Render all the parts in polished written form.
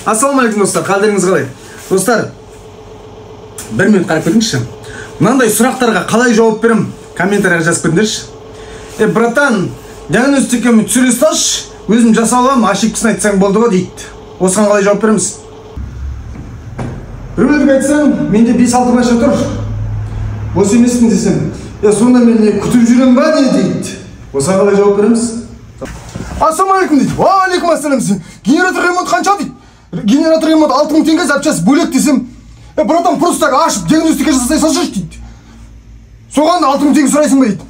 Ассалаумағалейкум достар, қалдарыңыз қалай? Достар, бір минут қарап көріңізші. Мынандай сұрақтарға қалай жауап берем? Комментарийға жазып беріңдерші. Братан, диагностиканы түсіре салшы, өзім жасап аламын, ошибкасын айтсаң болды ғой дейді. Осыған қалай жауап береміз? Біреулерге айтсаң, менде 5-6 машина тұр. Бос емеспін десем, сонда мен күтіп жүрем ба не дейді. Осыған қалай жауап береміз? Ассалаумағалейкум дейді. Уағалейкум ассалам. Генератор ремонт қанша дейді? Генератор ремонт 6000 теңге запчасть бөлек десем, братан просто ашып диагностика жасай салшы дейді. Соған 6000 теңге сұрайсың ба дейді.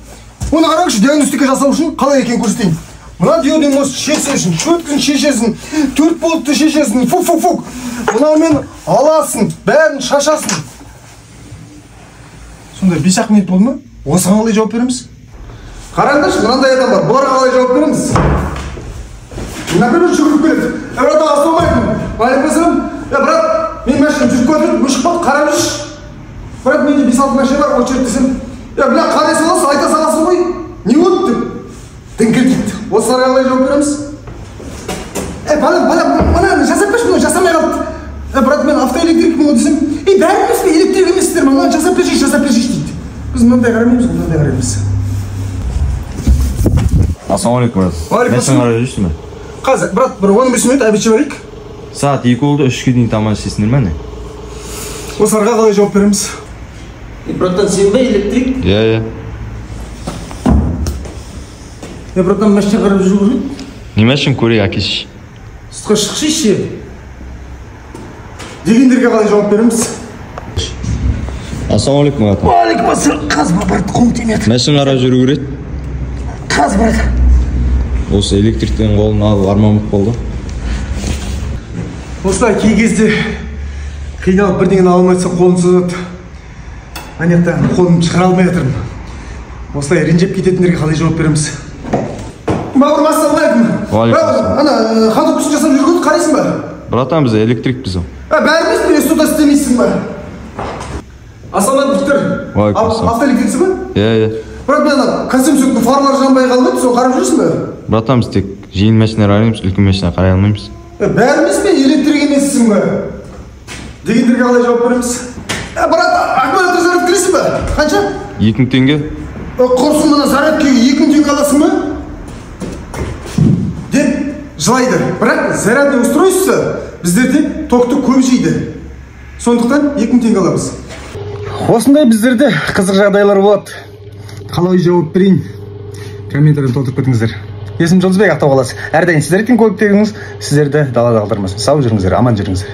Оны қараңызшы, диагностика жасау үшін қалай екенін көрсетейін. Мына диодный мост шешесің, шөткін шешесің, 4 болтты шешесің, фук. Мынамен аласың, бәрін шашасың. Сонда 5-ақ минут болды ма? Осыған қалай жауап береміз? Қараңдаршы, мынандай адам бар, бұларға қалай жауап береміз? Например, жүгіріп келеді. Братан, ассалаумағалейкум. Уағалейкум. Брат, мен машина жүріп көрдім, мүшік болды, қарап жүрші. Брат, менде 5-6 машина бар, очередь десем. Бля, қарай саласың, айта саласың ғой. Не болды деп? Діңкел дейді. Осыларға қалай жауап береміз? Мына жасап берші, мұны жасамай қалды. Брат, мен автоэлектрикпін ғой десем. Бәріміз бе электрик емессіздер, мына жасап берші дейді. Біз мынандай қарамаймыз, мынандай қараймыз. Ассалаумағалейкум, брат. Мәшін қарап жүрсің бе? Қазір, брат, бір 15 минут обедші барайық. Сағат 2 болды, 3-ке дейін тамақ ішесіңдер ме? Осыларға қалай жауап береміз? Браттан, сен бе электрик? Иә. Браттан, машина қарап жүру ғой? Не машин көрейік әкеші? Сұртқа шықшышы. Дегендерге қалай жауап береміз? Ассалаумағалейкум, брат. Уағалейкум ассалам. Қазба, брат, қолым тимеді. Машин қарап жүру керек? Қаз, брат. Осы электриктен қолын алып армамық болды. Осылай кей кезде қиналып бірдеңені алмайса қолын созады. Анеттен қолым шығара алмай жатырмын. Осылай ренжеп кететіндерге қалай жауап береміз? Бауырым, ассалаумағалейкум. Уағалейкум. Ана ходовкасын жасап жүргенді қарайсың ба? Братан, біз электрикпіз ғой. Бәріміз бе суда істемейсің ба? Ассалаумағалейкум, Виктор. Уағалейкум. Автоэлектриксің ба? Иә. Брат, мен костюм сөктің фарлары жанбай қалмайды, соны қарап жүрсің ба? Братан, біз тек жеңіл машина қараймыз, үлкен машина қарай алмаймыз. Бәріміз бе электрик емессің ба? Дегендерге қалай жауап береміз? Брат, аккумулятор зарядка білесің ба? Қанша? 2000 теңге. Құрсын мына зарядкеге 2000 теңге аласың ба? Деп жылайды. Бірақ зарядный устройствосы біздерде токты көп жейді. Сондықтан 2000 теңге аламыз. Осындай біздерде қызық жағдайлар болады. Қалай жауап берейін? Комментарийді толтырып кетіңіздер. Есім Жұлдызбек, Ақтау қаласы. Әрдайым сіздердің көліктеріңіз сіздерді далада қалдырмасын. Сау жүріңіздер, аман жүріңіздер.